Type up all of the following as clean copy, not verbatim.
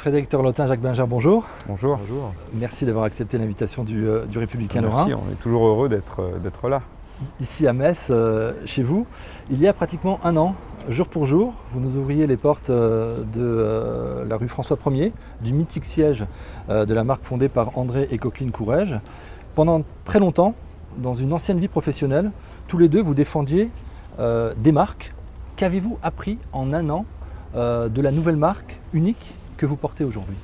Frédéric Torlotin, Jacques Binger, bonjour. Bonjour. Bonjour. Merci d'avoir accepté l'invitation du Républicain Lorrain. Merci, on est toujours heureux d'être là. Ici à Metz, chez vous, il y a pratiquement un an, jour pour jour, vous nous ouvriez les portes de la rue François 1er, du mythique siège de la marque fondée par André et Coqueline Courrèges. Pendant très longtemps, dans une ancienne vie professionnelle, tous les deux vous défendiez des marques. Qu'avez-vous appris en un an de la nouvelle marque unique que vous portez aujourd'hui?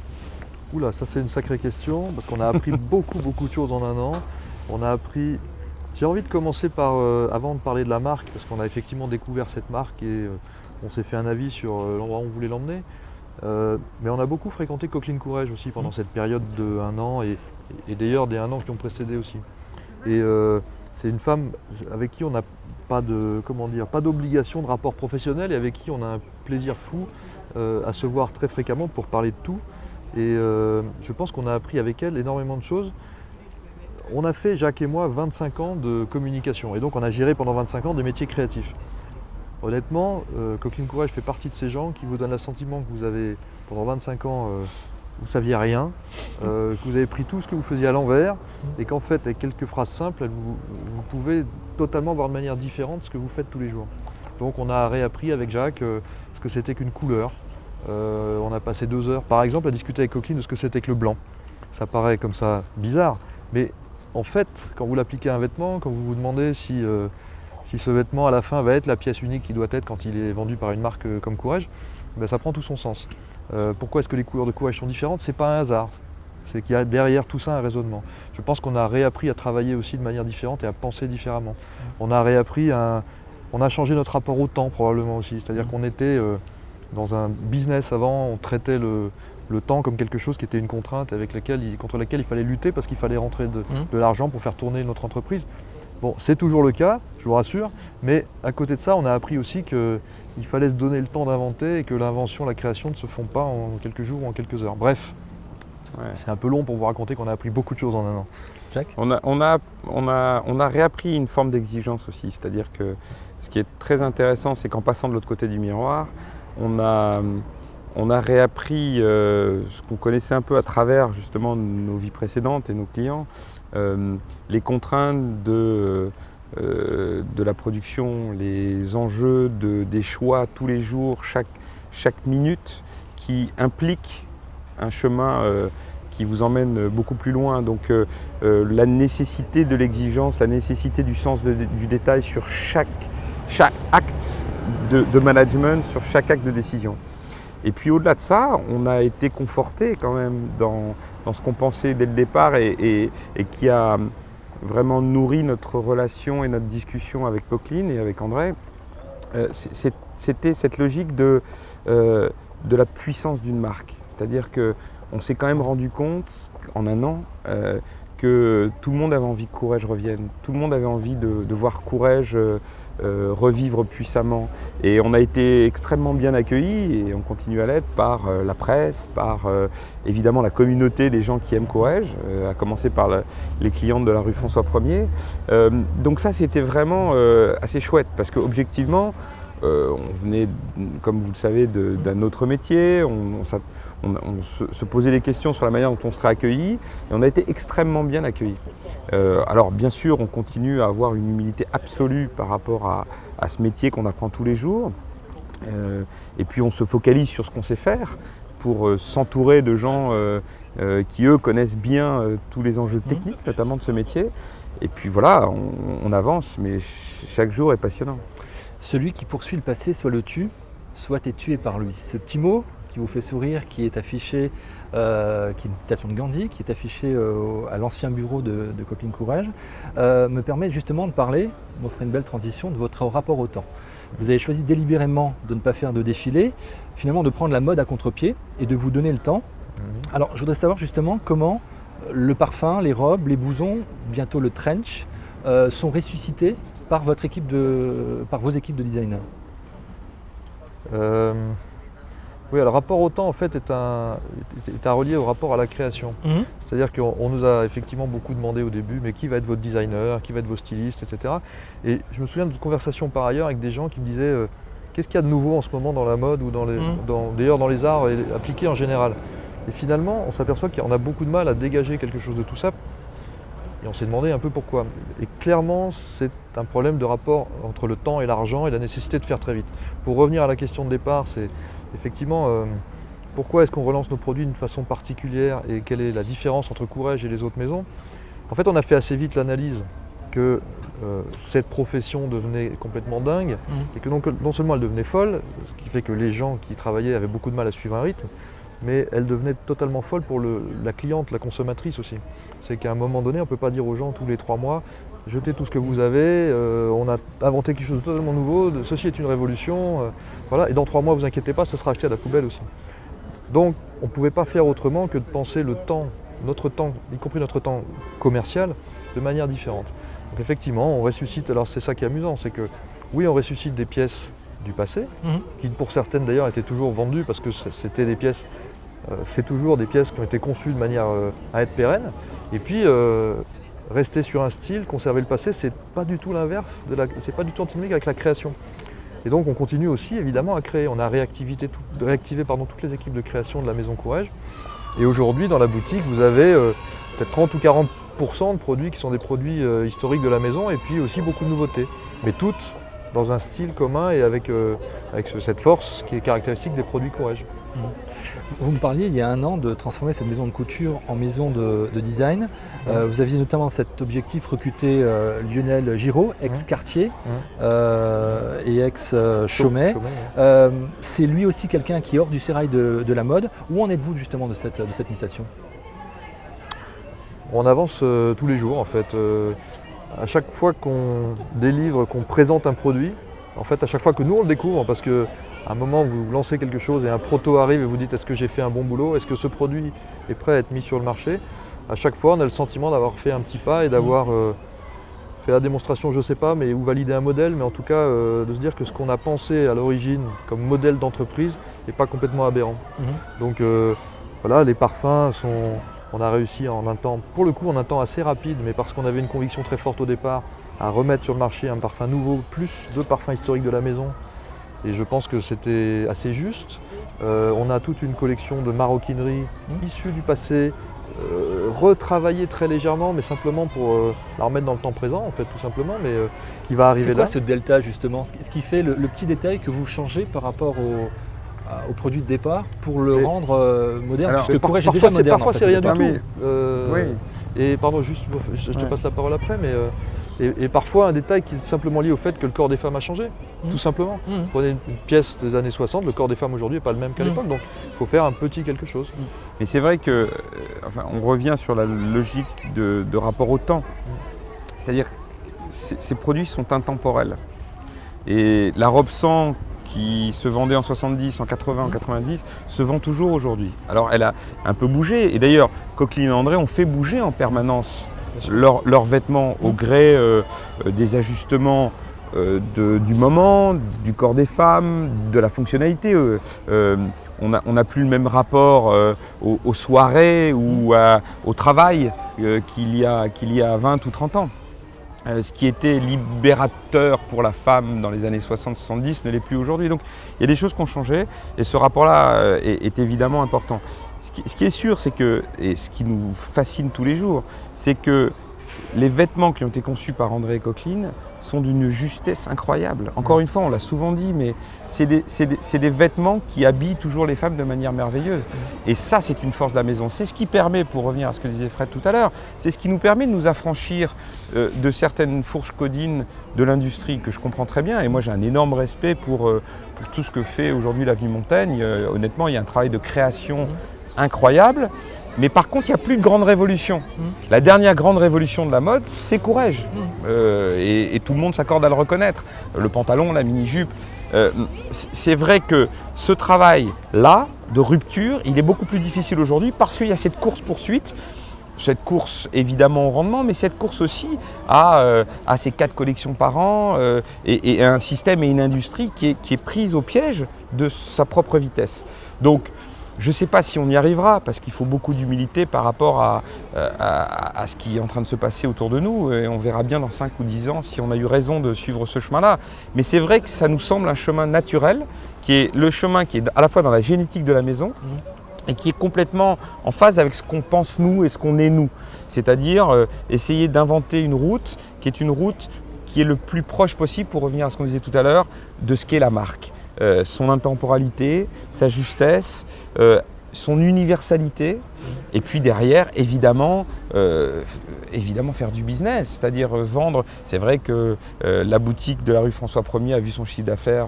Oula, ça c'est une sacrée question, parce qu'on a appris beaucoup de choses en un an. On a appris... J'ai envie de commencer par, avant de parler de la marque, parce qu'on a effectivement découvert cette marque et on s'est fait un avis sur l'endroit où on voulait l'emmener. Mais on a beaucoup fréquenté Coqueline Courrèges aussi pendant cette période de un an et d'ailleurs des un an qui ont précédé aussi. Et c'est une femme avec qui on n'a pas d'obligation de rapport professionnel et avec qui on a un plaisir fou à se voir très fréquemment pour parler de tout. Et je pense qu'on a appris avec elle énormément de choses. On a fait, Jacques et moi, 25 ans de communication et donc on a géré pendant 25 ans des métiers créatifs. Honnêtement, Coqueline Courrèges fait partie de ces gens qui vous donnent l'assentiment que vous avez, pendant 25 ans, vous ne saviez rien, que vous avez pris tout ce que vous faisiez à l'envers et qu'en fait, avec quelques phrases simples, vous pouvez totalement voir de manière différente ce que vous faites tous les jours. Donc on a réappris avec Jacques ce que c'était qu'une couleur. On a passé 2 heures, par exemple, à discuter avec Coqueline de ce que c'était que le blanc. Ça paraît comme ça bizarre, mais en fait, quand vous l'appliquez à un vêtement, quand vous vous demandez si ce vêtement à la fin va être la pièce unique qu'il doit être quand il est vendu par une marque comme Courrèges, ben ça prend tout son sens. Pourquoi est-ce que les couleurs de Courrèges sont différentes? C'est pas un hasard. C'est qu'il y a derrière tout ça un raisonnement. Je pense qu'on a réappris à travailler aussi de manière différente et à penser différemment. On a réappris on a changé notre rapport au temps probablement aussi. C'est-à-dire qu'on était dans un business avant, on traitait le temps comme quelque chose qui était une contrainte contre laquelle il fallait lutter parce qu'il fallait rentrer de l'argent pour faire tourner notre entreprise. Bon, c'est toujours le cas, je vous rassure, mais à côté de ça, on a appris aussi qu'il fallait se donner le temps d'inventer et que l'invention, la création ne se font pas en quelques jours ou en quelques heures. Bref, c'est un peu long pour vous raconter qu'on a appris beaucoup de choses en un an. Jacques ? On a réappris une forme d'exigence aussi, c'est-à-dire que ce qui est très intéressant, c'est qu'en passant de l'autre côté du miroir, on a réappris ce qu'on connaissait un peu à travers justement nos vies précédentes et nos clients, les contraintes de la production, les enjeux des choix tous les jours, chaque minute qui implique un chemin qui vous emmène beaucoup plus loin. Donc la nécessité de l'exigence, la nécessité du sens du détail sur chaque acte de management, sur chaque acte de décision. Et puis au-delà de ça, on a été conforté quand même dans ce qu'on pensait dès le départ et qui a vraiment nourri notre relation et notre discussion avec Coqueline et avec André. C'était cette logique de la puissance d'une marque. C'est-à-dire qu'on s'est quand même rendu compte en un an que tout le monde avait envie que Courrèges revienne. Tout le monde avait envie de voir Courrèges revivre puissamment. Et on a été extrêmement bien accueillis et on continue à l'être par la presse, par évidemment la communauté des gens qui aiment Courrèges, à commencer par les clientes de la rue François 1er. Donc ça c'était vraiment assez chouette parce qu'objectivement, on venait, comme vous le savez, d'un autre métier, on se posait des questions sur la manière dont on serait accueilli et on a été extrêmement bien accueillis. Alors bien sûr, on continue à avoir une humilité absolue par rapport à ce métier qu'on apprend tous les jours et puis on se focalise sur ce qu'on sait faire pour s'entourer de gens qui eux connaissent bien tous les enjeux techniques notamment de ce métier et puis voilà, on avance mais chaque jour est passionnant. Celui qui poursuit le passé soit le tue, soit est tué par lui. Ce petit mot qui vous fait sourire, qui est affiché, qui est une citation de Gandhi, qui est affiché à l'ancien bureau de Coqueline Courrèges, me permet justement de parler, on ferait une belle transition, de votre rapport au temps. Vous avez choisi délibérément de ne pas faire de défilé, finalement de prendre la mode à contre-pied et de vous donner le temps. Alors je voudrais savoir justement comment le parfum, les robes, les blousons, bientôt le trench, sont ressuscités par vos équipes de designers. Oui, le rapport au temps en fait est à relier au rapport à la création. C'est-à-dire qu'on nous a effectivement beaucoup demandé au début, mais qui va être votre designer, qui va être vos stylistes, etc. Et je me souviens d'une conversation par ailleurs avec des gens qui me disaient qu'est-ce qu'il y a de nouveau en ce moment dans la mode ou d'ailleurs dans les arts appliqués en général. Et finalement, on s'aperçoit qu'on a beaucoup de mal à dégager quelque chose de tout ça. Et on s'est demandé un peu pourquoi. Et clairement, c'est un problème de rapport entre le temps et l'argent et la nécessité de faire très vite. Pour revenir à la question de départ, c'est effectivement pourquoi est-ce qu'on relance nos produits d'une façon particulière et quelle est la différence entre Courrèges et les autres maisons. En fait, on a fait assez vite l'analyse que cette profession devenait complètement dingue et que non seulement elle devenait folle, ce qui fait que les gens qui travaillaient avaient beaucoup de mal à suivre un rythme, mais elle devenait totalement folle pour la cliente, la consommatrice aussi. C'est qu'à un moment donné, on ne peut pas dire aux gens tous les 3 mois « jetez tout ce que vous avez, on a inventé quelque chose de totalement nouveau, ceci est une révolution, voilà, et dans 3 mois, vous inquiétez pas, ça sera acheté à la poubelle aussi ». Donc on ne pouvait pas faire autrement que de penser le temps, notre temps, y compris notre temps commercial, de manière différente. Donc effectivement, on ressuscite, alors c'est ça qui est amusant, c'est que oui, on ressuscite des pièces du passé, qui pour certaines d'ailleurs étaient toujours vendues parce que c'était des pièces, c'est toujours des pièces qui ont été conçues de manière à être pérennes. Et puis rester sur un style, conserver le passé, c'est pas du tout l'inverse, c'est pas du tout antinomique avec la création. Et donc on continue aussi évidemment à créer. On a réactivé toutes les équipes de création de la maison Courrèges. Et aujourd'hui dans la boutique, vous avez peut-être 30 ou 40% de produits qui sont des produits historiques de la maison et puis aussi beaucoup de nouveautés. Mais toutes dans un style commun et avec cette force qui est caractéristique des produits Courrèges. Vous me parliez il y a 1 an de transformer cette maison de couture en maison de design. Vous aviez notamment cet objectif recruter Lionel Giraud, ex-Cartier et ex-Chaumet. C'est lui aussi quelqu'un qui est hors du sérail de la mode. Où en êtes-vous justement de cette mutation? On avance tous les jours en fait. À chaque fois qu'on délivre, qu'on présente un produit, en fait à chaque fois que nous on le découvre, parce qu'à un moment vous lancez quelque chose et un proto arrive et vous dites est-ce que j'ai fait un bon boulot, est-ce que ce produit est prêt à être mis sur le marché, à chaque fois on a le sentiment d'avoir fait un petit pas et d'avoir fait la démonstration, je ne sais pas, mais ou valider un modèle, mais en tout cas de se dire que ce qu'on a pensé à l'origine comme modèle d'entreprise n'est pas complètement aberrant. Donc voilà, les parfums sont... On a réussi en un temps, pour le coup en un temps assez rapide, mais parce qu'on avait une conviction très forte au départ, à remettre sur le marché un parfum nouveau, plus 2 parfums historiques de la maison. Et je pense que c'était assez juste. On a toute une collection de maroquinerie issue du passé, retravaillée très légèrement, mais simplement pour la remettre dans le temps présent, en fait, tout simplement, mais qui va arriver là. C'est quoi ce delta justement? Ce qui fait le petit détail que vous changez par rapport au produit de départ pour le rendre moderne, alors, parce que Courrèges est déjà moderne. Parfois, c'est rien du tout. Oui. Et pardon, juste, je te passe la parole après, mais et parfois un détail qui est simplement lié au fait que le corps des femmes a changé, tout simplement. Prenez une pièce des années 60, le corps des femmes aujourd'hui n'est pas le même qu'à l'époque, donc il faut faire un petit quelque chose. Mais c'est vrai que, on revient sur la logique de rapport au temps. C'est-à-dire que ces produits sont intemporels. Et la robe 100 qui se vendait en 70, en 80, en 90, se vend toujours aujourd'hui. Alors elle a un peu bougé, et d'ailleurs Coqueline et André ont fait bouger en permanence leurs vêtements au gré des ajustements du moment, du corps des femmes, de la fonctionnalité. On n'a plus le même rapport aux soirées ou au travail qu'il y a 20 ou 30 ans. Ce qui était libérateur pour la femme dans les années 60-70 ne l'est plus aujourd'hui. Donc il y a des choses qui ont changé et ce rapport-là est évidemment important. Ce qui est sûr, c'est que, et ce qui nous fascine tous les jours, c'est que les vêtements qui ont été conçus par André et Coqueline sont d'une justesse incroyable. Encore une fois, on l'a souvent dit, mais c'est des vêtements qui habillent toujours les femmes de manière merveilleuse. Et ça, c'est une force de la maison. C'est ce qui permet, pour revenir à ce que disait Fred tout à l'heure, c'est ce qui nous permet de nous affranchir de certaines fourches codines de l'industrie, que je comprends très bien. Et moi, j'ai un énorme respect pour tout ce que fait aujourd'hui l'Avenue Montaigne. Honnêtement, il y a un travail de création incroyable. Mais par contre, il n'y a plus de grande révolution. La dernière grande révolution de la mode, c'est Courrèges. Et tout le monde s'accorde à le reconnaître. Le pantalon, la mini-jupe. C'est vrai que ce travail-là, de rupture, il est beaucoup plus difficile aujourd'hui parce qu'il y a cette course-poursuite. Cette course évidemment au rendement, mais cette course aussi à ces 4 collections par an et un système et une industrie qui est prise au piège de sa propre vitesse. Donc, je ne sais pas si on y arrivera, parce qu'il faut beaucoup d'humilité par rapport à ce qui est en train de se passer autour de nous. Et on verra bien dans 5 ou 10 ans si on a eu raison de suivre ce chemin-là. Mais c'est vrai que ça nous semble un chemin naturel, qui est le chemin qui est à la fois dans la génétique de la maison, et qui est complètement en phase avec ce qu'on pense nous et ce qu'on est nous. C'est-à-dire essayer d'inventer une route qui est une route qui est le plus proche possible, pour revenir à ce qu'on disait tout à l'heure, de ce qu'est la marque. Son intemporalité, sa justesse, son universalité, et puis derrière, évidemment faire du business, c'est-à-dire vendre. C'est vrai que la boutique de la rue François 1er a vu son chiffre d'affaires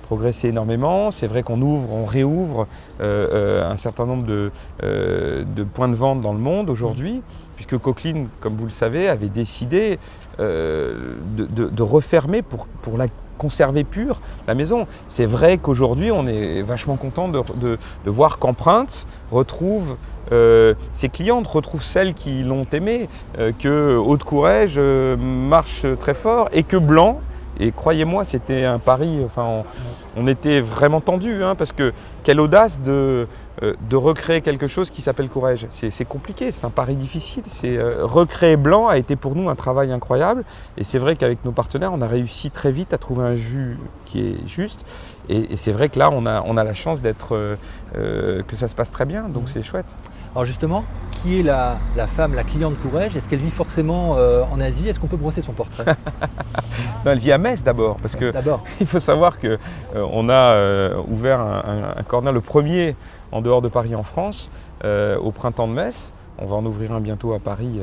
progresser énormément. C'est vrai qu'on réouvre un certain nombre de points de vente dans le monde aujourd'hui, puisque Coqueline, comme vous le savez, avait décidé de refermer pour la conserver pure, la maison. C'est vrai qu'aujourd'hui, on est vachement content de voir qu'Empreinte retrouve ses clientes, retrouve celles qui l'ont aimé, que Haute Courrèges marche très fort, et que Blanc, et croyez-moi, c'était un pari, on était vraiment tendus, parce que quelle audace de recréer quelque chose qui s'appelle Courrèges. C'est compliqué, c'est un pari difficile. Recréer Blanc a été pour nous un travail incroyable, et c'est vrai qu'avec nos partenaires, on a réussi très vite à trouver un jus qui est juste, et c'est vrai que là, on a la chance que ça se passe très bien, donc c'est chouette. Alors justement, qui est la femme, la cliente Courrèges? Est-ce qu'elle vit forcément en Asie? Est-ce qu'on peut brosser son portrait? Non, elle vit à Metz d'abord, parce que il faut savoir qu'on a ouvert un corner, le premier en dehors de Paris en France, au printemps de Metz. On va en ouvrir un bientôt à Paris,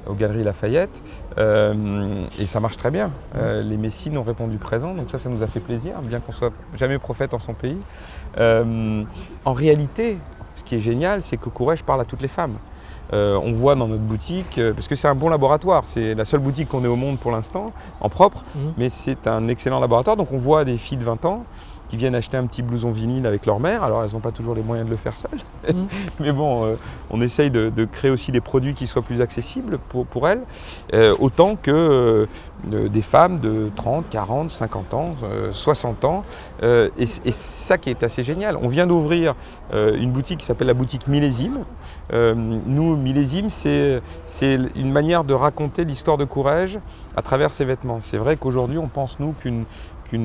aux Galeries Lafayette, et ça marche très bien. Les Messines ont répondu présent, donc ça nous a fait plaisir, bien qu'on soit jamais prophète en son pays. En réalité, ce qui est génial, c'est que Courrèges parle à toutes les femmes. On voit dans notre boutique, parce que c'est un bon laboratoire, c'est la seule boutique qu'on ait au monde pour l'instant, en propre, mais c'est un excellent laboratoire. Donc on voit des filles de 20 ans qui viennent acheter un petit blouson vinyle avec leur mère. Alors elles n'ont pas toujours les moyens de le faire seules, mais bon, on essaye de créer aussi des produits qui soient plus accessibles pour elles, autant que des femmes de 30, 40, 50 ans, 60 ans, et c'est ça qui est assez génial. On vient d'ouvrir une boutique qui s'appelle la boutique Millésime. Nous, Millésime, c'est une manière de raconter l'histoire de Courrèges à travers ses vêtements. C'est vrai qu'aujourd'hui, on pense, nous, qu'une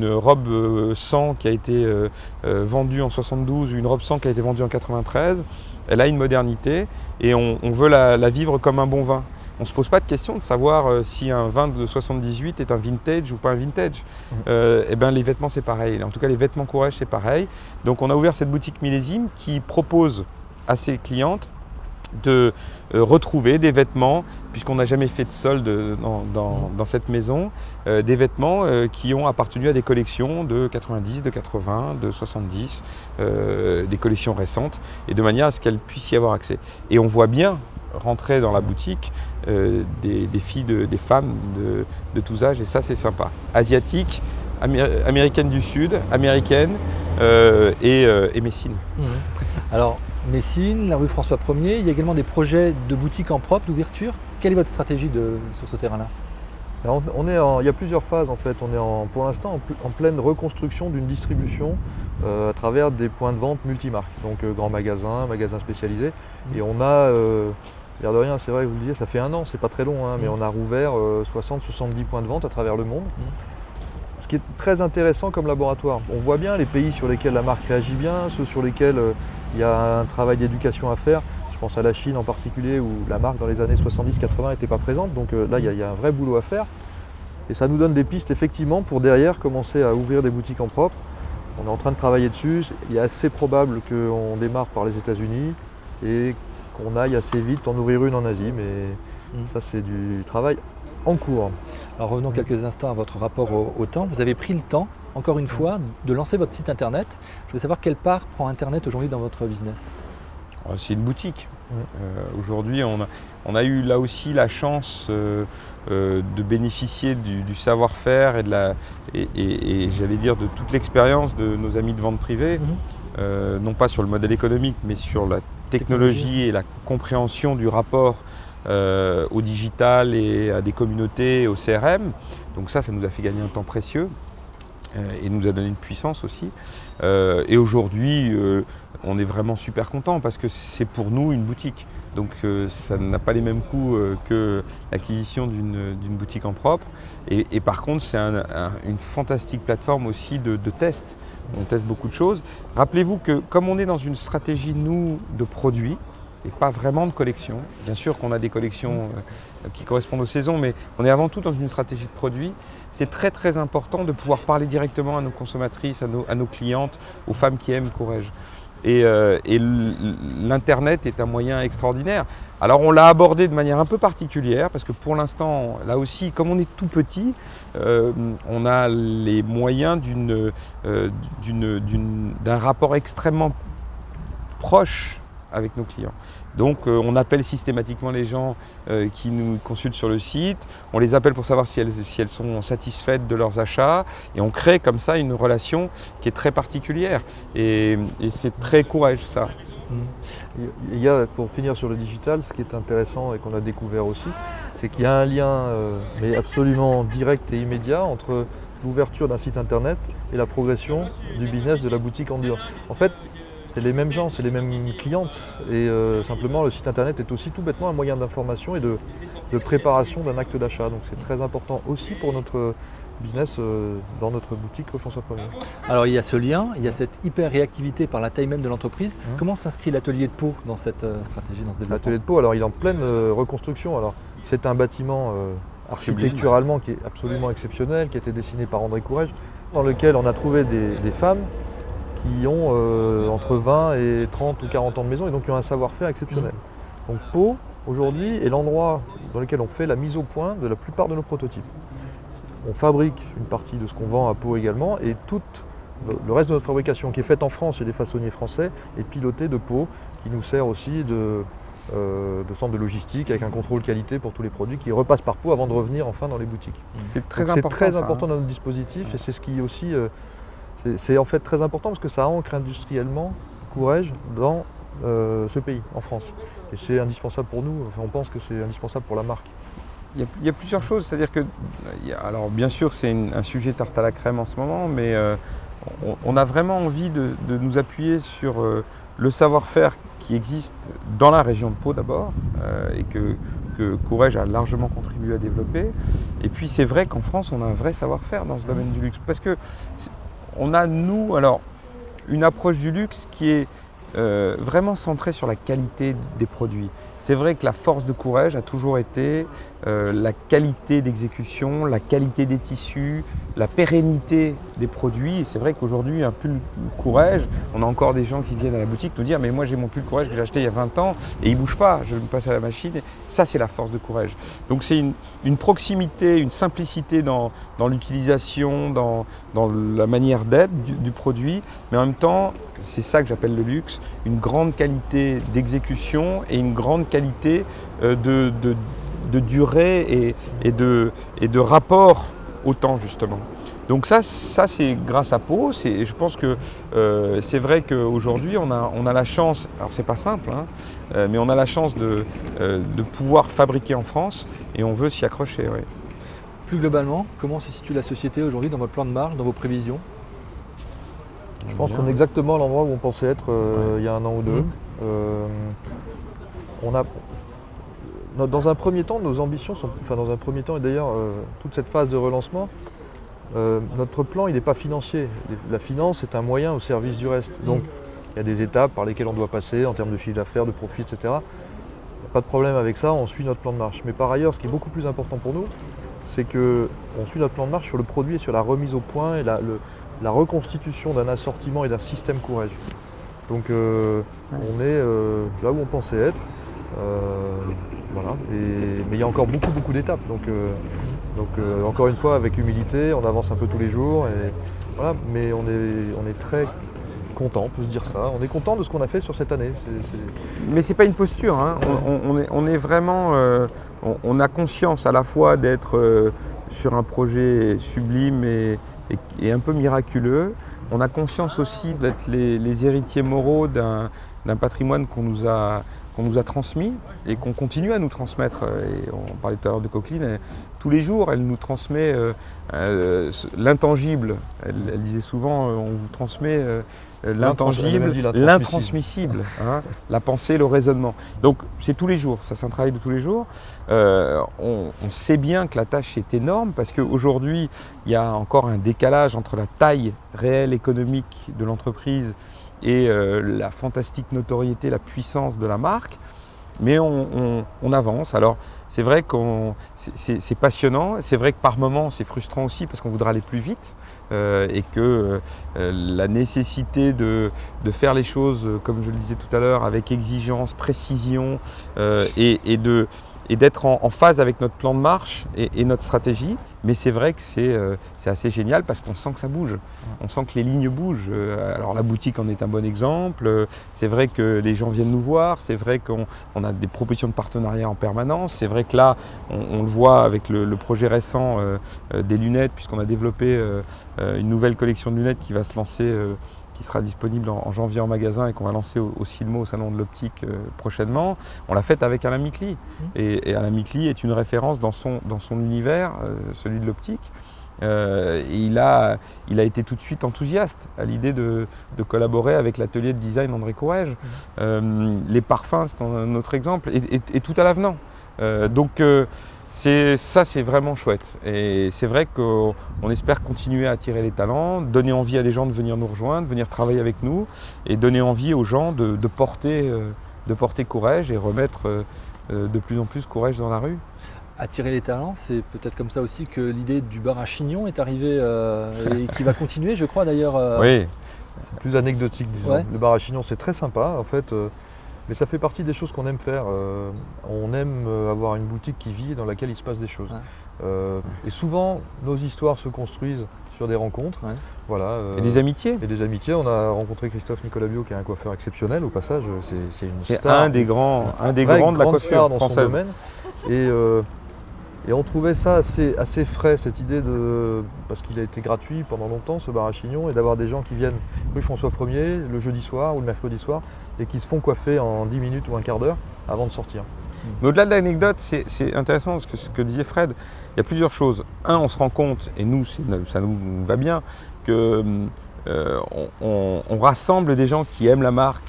robe 100 qui a été vendue en 72, ou une robe 100 qui a été vendue en 93, elle a une modernité, et on veut la vivre comme un bon vin. On ne se pose pas de question de savoir si un vin de 78 est un vintage ou pas un vintage. Et ben, les vêtements, c'est pareil. En tout cas, les vêtements Courrèges, c'est pareil. Donc on a ouvert cette boutique Millésime qui propose à ses clientes de retrouver des vêtements, puisqu'on n'a jamais fait de solde dans cette maison, des vêtements qui ont appartenu à des collections de 90, de 80, de 70, des collections récentes, et de manière à ce qu'elles puissent y avoir accès. Et on voit bien rentrer dans la boutique des filles, des femmes de tous âges, et ça c'est sympa. Asiatiques, américaines du Sud, américaines et Messines. Alors, Messines, la rue François 1er, il y a également des projets de boutiques en propre, d'ouverture. Quelle est votre stratégie sur ce terrain-là? Il y a plusieurs phases en fait. On est pour l'instant en pleine reconstruction d'une distribution à travers des points de vente multimarques, donc grands magasins, magasins spécialisés. Et on a, l'air de rien, c'est vrai que vous le disiez, ça fait 1 an, c'est pas très long, mais on a rouvert 60-70 points de vente à travers le monde. Ce qui est très intéressant comme laboratoire. On voit bien les pays sur lesquels la marque réagit bien, ceux sur lesquels il y a un travail d'éducation à faire. Je pense à la Chine en particulier, où la marque dans les années 70-80 n'était pas présente. Donc là, il y a un vrai boulot à faire. Et ça nous donne des pistes effectivement pour derrière commencer à ouvrir des boutiques en propre. On est en train de travailler dessus. Il est assez probable qu'on démarre par les États-Unis et qu'on aille assez vite en ouvrir une en Asie. Mais ça, c'est du travail en cours. Alors revenons quelques instants à votre rapport au temps. Vous avez pris le temps, encore une fois, de lancer votre site internet. Je veux savoir quelle part prend internet aujourd'hui dans votre business? C'est une boutique. Aujourd'hui, on a eu là aussi la chance de bénéficier du savoir-faire et j'allais dire de toute l'expérience de nos amis de vente privée, non pas sur le modèle économique, mais sur la technologie et la compréhension du rapport au digital et à des communautés, au CRM. Donc ça nous a fait gagner un temps précieux. et nous a donné une puissance aussi. Et aujourd'hui, on est vraiment super content parce que c'est pour nous une boutique. Donc ça n'a pas les mêmes coûts que l'acquisition d'une boutique en propre. Et par contre, c'est une fantastique plateforme aussi de test. On teste beaucoup de choses. Rappelez-vous que comme on est dans une stratégie, nous, de produits, et pas vraiment de collection. Bien sûr qu'on a des collections qui correspondent aux saisons, mais on est avant tout dans une stratégie de produit. C'est très très important de pouvoir parler directement à nos consommatrices, à nos clientes, aux femmes qui aiment Courrèges. Et l'Internet est un moyen extraordinaire. Alors on l'a abordé de manière un peu particulière parce que pour l'instant, là aussi, comme on est tout petit, on a les moyens d'un rapport extrêmement proche avec nos clients. Donc on appelle systématiquement les gens qui nous consultent sur le site, on les appelle pour savoir si elles sont satisfaites de leurs achats et on crée comme ça une relation qui est très particulière et c'est très Courrèges ça. Il y a, pour finir sur le digital, ce qui est intéressant et qu'on a découvert aussi, c'est qu'il y a un lien mais absolument direct et immédiat entre l'ouverture d'un site internet et la progression du business de la boutique en dur. En fait, c'est les mêmes gens, c'est les mêmes clientes et simplement le site internet est aussi tout bêtement un moyen d'information et de préparation d'un acte d'achat. Donc c'est très important aussi pour notre business dans notre boutique rue François 1er. Alors il y a ce lien, il y a cette hyper réactivité par la taille même de l'entreprise. Comment s'inscrit l'atelier de Pau dans cette stratégie, dans ce développement? L'atelier de Pau, alors il est en pleine reconstruction. Alors c'est un bâtiment architecturalement qui est absolument exceptionnel, qui a été dessiné par André Courrèges, dans lequel on a trouvé des femmes qui ont entre 20 et 30 ou 40 ans de maison et donc qui ont un savoir-faire exceptionnel. Donc Pau, aujourd'hui, est l'endroit dans lequel on fait la mise au point de la plupart de nos prototypes. On fabrique une partie de ce qu'on vend à Pau également et tout le reste de notre fabrication qui est faite en France chez des façonniers français est piloté de Pau, qui nous sert aussi de centre de logistique avec un contrôle qualité pour tous les produits qui repassent par Pau avant de revenir enfin dans les boutiques. C'est très important dans notre dispositif et c'est ce qui aussi... c'est en fait très important parce que ça ancre industriellement Courrèges dans ce pays, en France. Et c'est indispensable pour nous, enfin, on pense que c'est indispensable pour la marque. Il y a plusieurs choses, c'est-à-dire que, alors bien sûr c'est un sujet tarte à la crème en ce moment, mais on a vraiment envie de nous appuyer sur le savoir-faire qui existe dans la région de Pau d'abord, et que Courrèges a largement contribué à développer. Et puis c'est vrai qu'en France on a un vrai savoir-faire dans ce domaine du luxe, parce que on a, nous, alors, une approche du luxe qui est vraiment centrée sur la qualité des produits. C'est vrai que la force de Courrèges a toujours été la qualité d'exécution, la qualité des tissus, la pérennité des produits. Et c'est vrai qu'aujourd'hui, un pull Courrèges, on a encore des gens qui viennent à la boutique nous dire « mais moi j'ai mon pull Courrèges que j'ai acheté il y a 20 ans et il ne bouge pas, je me passe à la machine ». Ça, c'est la force de Courrèges. Donc c'est une proximité, une simplicité dans l'utilisation, dans la manière d'être du produit, mais en même temps, c'est ça que j'appelle le luxe, une grande qualité d'exécution et une grande qualité de durée et de rapport au temps justement. Donc ça c'est grâce à Pau. Je pense que c'est vrai qu'aujourd'hui on a la chance, alors c'est pas simple, mais on a la chance de pouvoir fabriquer en France et on veut s'y accrocher. Ouais. Plus globalement, comment se situe la société aujourd'hui dans votre plan de marge, dans vos prévisions? Je pense qu'on est exactement à l'endroit où on pensait être il y a un an ou deux. Dans un premier temps, nos ambitions sont, dans un premier temps et d'ailleurs toute cette phase de relancement, notre plan il n'est pas financier. La finance est un moyen au service du reste. Donc il y a des étapes par lesquelles on doit passer en termes de chiffre d'affaires, de profit, etc. Il n'y a pas de problème avec ça, on suit notre plan de marche. Mais par ailleurs, ce qui est beaucoup plus important pour nous, c'est qu'on suit notre plan de marche sur le produit et sur la remise au point et la reconstitution d'un assortiment et d'un système Courrèges. Donc on est là où on pensait être. Voilà. Mais il y a encore beaucoup d'étapes. Donc encore une fois, avec humilité, on avance un peu tous les jours. Et, voilà. Mais on est très content, on peut se dire ça. On est content de ce qu'on a fait sur cette année. Mais c'est pas une posture. Hein. On est vraiment. On a conscience à la fois d'être sur un projet sublime et un peu miraculeux. On a conscience aussi d'être les héritiers moraux d'un patrimoine qu'on nous a transmis et qu'on continue à nous transmettre. Et on parlait tout à l'heure de Coqueline, tous les jours elle nous transmet l'intangible. Elle disait souvent on vous transmet l'intangible, l'intransmissible, hein, la pensée, le raisonnement. Donc c'est tous les jours, ça c'est un travail de tous les jours. On sait bien que la tâche est énorme parce qu'aujourd'hui il y a encore un décalage entre la taille réelle économique de l'entreprise et la fantastique notoriété, la puissance de la marque. Mais on avance. Alors c'est vrai que c'est passionnant, c'est vrai que par moments c'est frustrant aussi parce qu'on voudrait aller plus vite et que la nécessité de faire les choses, comme je le disais tout à l'heure, avec exigence, précision et d'être en phase avec notre plan de marche et notre stratégie. Mais c'est vrai que c'est assez génial parce qu'on sent que ça bouge. On sent que les lignes bougent. Alors la boutique en est un bon exemple. C'est vrai que les gens viennent nous voir. C'est vrai qu'on a des propositions de partenariat en permanence. C'est vrai que là, on le voit avec le projet récent des lunettes, puisqu'on a développé une nouvelle collection de lunettes qui va se lancer, qui sera disponible en janvier en magasin et qu'on va lancer au Silmo, au Salon de l'Optique prochainement. On l'a faite avec Alain Micli. Et Alain Micli est une référence dans son univers, celui de l'optique. Et il a été tout de suite enthousiaste à l'idée de collaborer avec l'atelier de design André Courrèges. Les parfums, c'est un autre exemple, et tout à l'avenant. Donc ça, c'est vraiment chouette. Et c'est vrai qu'on espère continuer à attirer les talents, donner envie à des gens de venir nous rejoindre, venir travailler avec nous et donner envie aux gens de porter Courrèges et remettre de plus en plus Courrèges dans la rue. Attirer les talents, c'est peut-être comme ça aussi que l'idée du bar à Chignon est arrivée et qui va continuer, je crois d'ailleurs. Oui. C'est plus anecdotique, disons. Ouais. Le bar à Chignon, c'est très sympa, en fait. Mais ça fait partie des choses qu'on aime faire. On aime avoir une boutique qui vit et dans laquelle il se passe des choses. Ouais. Et souvent, nos histoires se construisent sur des rencontres. Ouais. Voilà, et des amitiés. Et des amitiés. On a rencontré Christophe Nicolabio, qui est un coiffeur exceptionnel, au passage. C'est une star. C'est un des grands de la coiffure dans française. Son domaine. Et on trouvait ça assez frais, cette idée parce qu'il a été gratuit pendant longtemps, ce bar à Chignon, et d'avoir des gens qui viennent rue François 1er le jeudi soir ou le mercredi soir et qui se font coiffer en 10 minutes ou un quart d'heure avant de sortir. Mais au-delà de l'anecdote, c'est intéressant parce que ce que disait Fred, il y a plusieurs choses. Un, on se rend compte, et nous, ça nous va bien, qu'on rassemble des gens qui aiment la marque.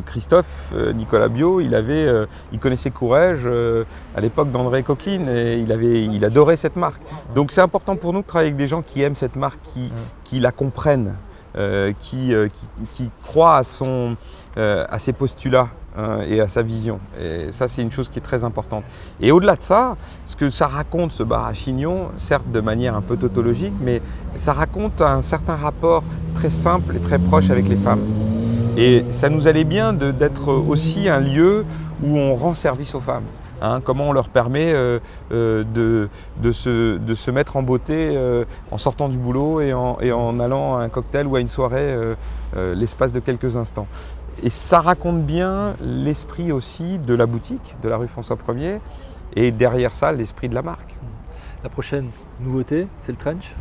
Christophe Nicolabio, il connaissait Courrèges à l'époque d'André Coqueline et il adorait cette marque. Donc c'est important pour nous de travailler avec des gens qui aiment cette marque, qui la comprennent, qui croient à ses postulats et à sa vision. Et ça, c'est une chose qui est très importante. Et au-delà de ça, ce que ça raconte, ce bar à Chignon, certes de manière un peu tautologique, mais ça raconte un certain rapport très simple et très proche avec les femmes. Et ça nous allait bien d'être aussi un lieu où on rend service aux femmes. Hein, comment on leur permet de se mettre en beauté en sortant du boulot et en allant à un cocktail ou à une soirée l'espace de quelques instants. Et ça raconte bien l'esprit aussi de la boutique, de la rue François 1er, et derrière ça, l'esprit de la marque. La prochaine nouveauté, c'est le trench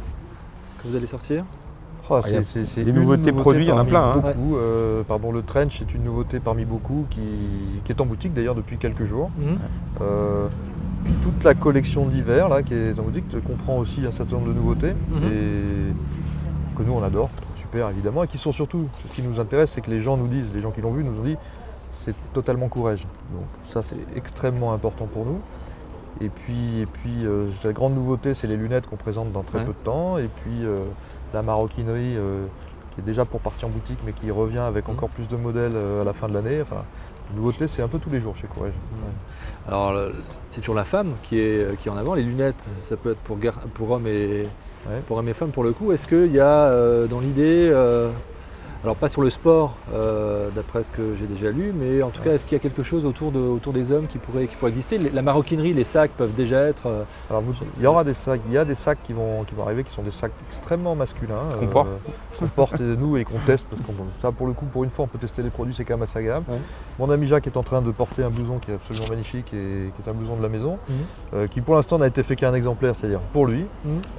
que vous allez sortir. C'est des nouveautés produits, il y en a plein. Hein. Le trench est une nouveauté parmi beaucoup qui est en boutique d'ailleurs depuis quelques jours. Toute la collection d'hiver qui est en boutique comprend aussi un certain nombre de nouveautés et que nous on adore, on trouve super évidemment, et qui sont surtout, ce qui nous intéresse, c'est que les gens nous disent, les gens qui l'ont vu nous ont dit, c'est totalement Courrèges. Donc ça c'est extrêmement important pour nous. Et puis la grande nouveauté, c'est les lunettes qu'on présente dans très peu de temps. Et puis la maroquinerie qui est déjà pour partir en boutique, mais qui revient avec encore plus de modèles à la fin de l'année. Enfin, la nouveauté, c'est un peu tous les jours chez Courrèges. Alors, c'est toujours la femme qui est en avant. Les lunettes, ça peut être pour hommes et femmes pour le coup. Est-ce qu'il y a dans l'idée... alors pas sur le sport, d'après ce que j'ai déjà lu, mais en tout cas, est-ce qu'il y a quelque chose autour des hommes qui pourrait exister? La maroquinerie, les sacs peuvent déjà être... Alors il y aura des sacs, il y a des sacs qui vont arriver qui sont des sacs extrêmement masculins. Qu'on porte nous et qu'on teste, parce que ça pour le coup, pour une fois on peut tester les produits, c'est quand même assez agréable. Mon ami Jacques est en train de porter un blouson qui est absolument magnifique et qui est un blouson de la maison, qui pour l'instant n'a été fait qu'un exemplaire, c'est-à-dire pour lui.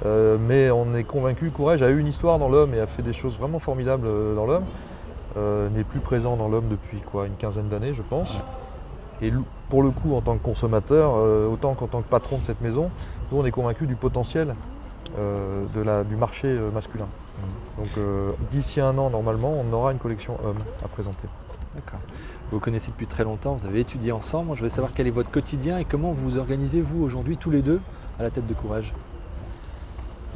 Mais on est convaincu, Courrèges a eu une histoire dans l'homme et a fait des choses vraiment formidables dans l'homme. n'est plus présent dans l'homme depuis une quinzaine d'années, je pense. Et pour le coup, en tant que consommateur, autant qu'en tant que patron de cette maison, nous on est convaincus du potentiel du marché masculin. Donc d'ici 1 an, normalement, on aura une collection homme à présenter. D'accord. Vous vous connaissez depuis très longtemps, vous avez étudié ensemble. Moi, je voulais savoir quel est votre quotidien et comment vous vous organisez, vous, aujourd'hui, tous les deux, à la tête de Courrèges.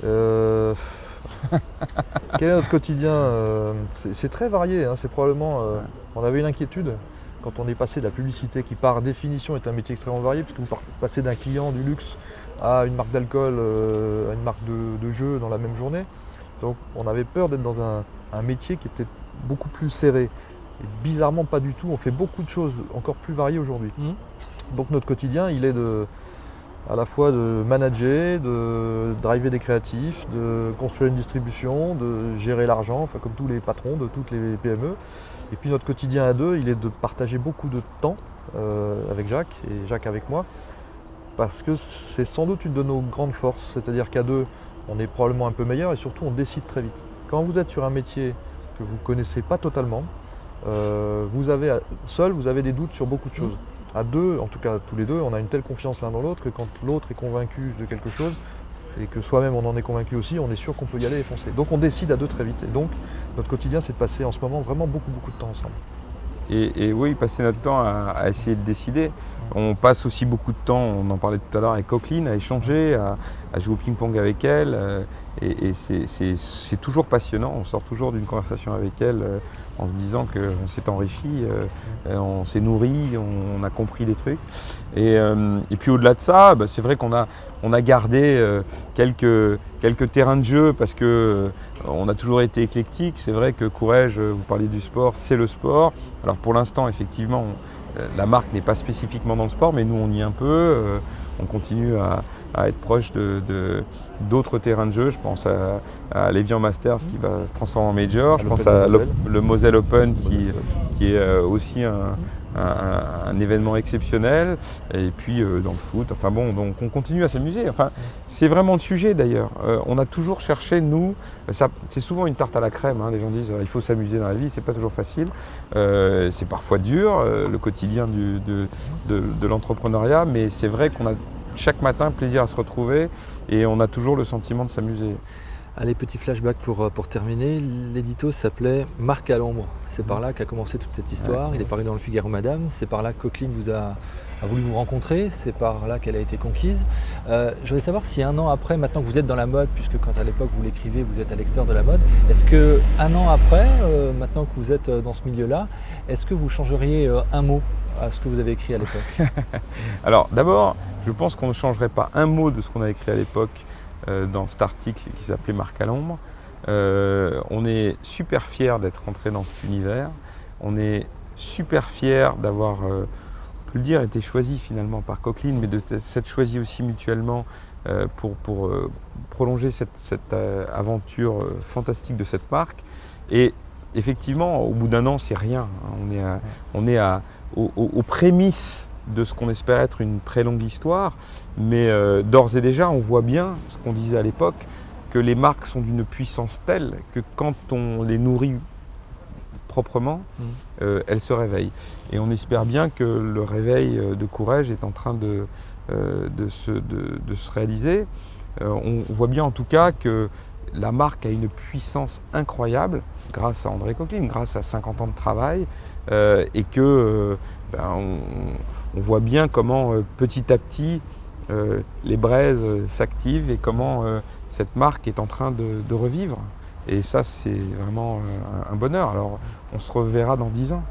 Quel est notre quotidien? C'est très varié, hein. C'est probablement. On avait une inquiétude quand on est passé de la publicité, qui par définition est un métier extrêmement varié, puisque vous passez d'un client du luxe à une marque d'alcool, à une marque de jeux dans la même journée. Donc on avait peur d'être dans un métier qui était beaucoup plus serré. Et bizarrement, pas du tout. On fait beaucoup de choses encore plus variées aujourd'hui. Donc notre quotidien, il est à la fois de manager, de driver des créatifs, de construire une distribution, de gérer l'argent, enfin comme tous les patrons de toutes les PME. Et puis notre quotidien à deux, il est de partager beaucoup de temps avec Jacques et Jacques avec moi, parce que c'est sans doute une de nos grandes forces, c'est-à-dire qu'à deux, on est probablement un peu meilleur et surtout on décide très vite. Quand vous êtes sur un métier que vous ne connaissez pas totalement, seul vous avez des doutes sur beaucoup de choses. À deux, en tout cas tous les deux, on a une telle confiance l'un dans l'autre que quand l'autre est convaincu de quelque chose et que soi-même on en est convaincu aussi, on est sûr qu'on peut y aller et foncer. Donc on décide à deux très vite. Et donc notre quotidien, c'est de passer en ce moment vraiment beaucoup de temps ensemble. Et oui, passer notre temps à essayer de décider. On passe aussi beaucoup de temps, on en parlait tout à l'heure avec Coqueline, à échanger, à jouer au ping-pong avec elle. Et c'est toujours passionnant. On sort toujours d'une conversation avec elle en se disant qu'on s'est enrichi, on s'est nourri, on a compris des trucs. Et puis au-delà de ça, c'est vrai qu'on a gardé quelques terrains de jeu parce que on a toujours été éclectique. C'est vrai que Courrèges, vous parliez du sport, c'est le sport. Alors pour l'instant, effectivement, la marque n'est pas spécifiquement dans le sport, mais nous on y est un peu. On continue à être proche d'autres terrains de jeu. Je pense à l'Evian Masters qui va se transformer en Major. Je pense à le Moselle Open qui est aussi un événement exceptionnel. Et puis dans le foot. Enfin bon, donc on continue à s'amuser. Enfin, c'est vraiment le sujet d'ailleurs. On a toujours cherché, nous, c'est souvent une tarte à la crème. Hein, les gens disent il faut s'amuser dans la vie, c'est pas toujours facile. C'est parfois dur, le quotidien de l'entrepreneuriat, mais c'est vrai qu'on a chaque matin plaisir à se retrouver et on a toujours le sentiment de s'amuser. Allez, petit flashback pour terminer. L'édito s'appelait Marque à l'ombre. C'est par là qu'a commencé toute cette histoire. Ouais. Il est paru dans le Figaro Madame. C'est par là que Coqueline a voulu vous rencontrer. C'est par là qu'elle a été conquise. Je voulais savoir si 1 an après, maintenant que vous êtes dans la mode, puisque quand à l'époque vous l'écrivez, vous êtes à l'extérieur de la mode, est-ce que 1 an après, maintenant que vous êtes dans ce milieu-là, est-ce que vous changeriez un mot à ce que vous avez écrit à l'époque? Alors d'abord, je pense qu'on ne changerait pas un mot de ce qu'on a écrit à l'époque dans cet article qui s'appelait Marque à l'ombre. On est super fiers d'être rentré dans cet univers. On est super fiers d'avoir, on peut le dire, été choisi finalement par Coqueline, mais de s'être choisi aussi mutuellement pour prolonger cette aventure fantastique de cette marque. Et effectivement, au bout d'1 an, c'est rien. On est aux prémices de ce qu'on espère être une très longue histoire, mais d'ores et déjà, on voit bien, ce qu'on disait à l'époque, que les marques sont d'une puissance telle que quand on les nourrit proprement, elles se réveillent. Et on espère bien que le réveil de Courrèges est en train de se réaliser. On voit bien en tout cas que la marque a une puissance incroyable grâce à André Coqueline, grâce à 50 ans de travail, et que on voit bien comment petit à petit les braises s'activent et comment cette marque est en train de revivre. Et ça, c'est vraiment un bonheur. Alors, on se reverra dans 10 ans.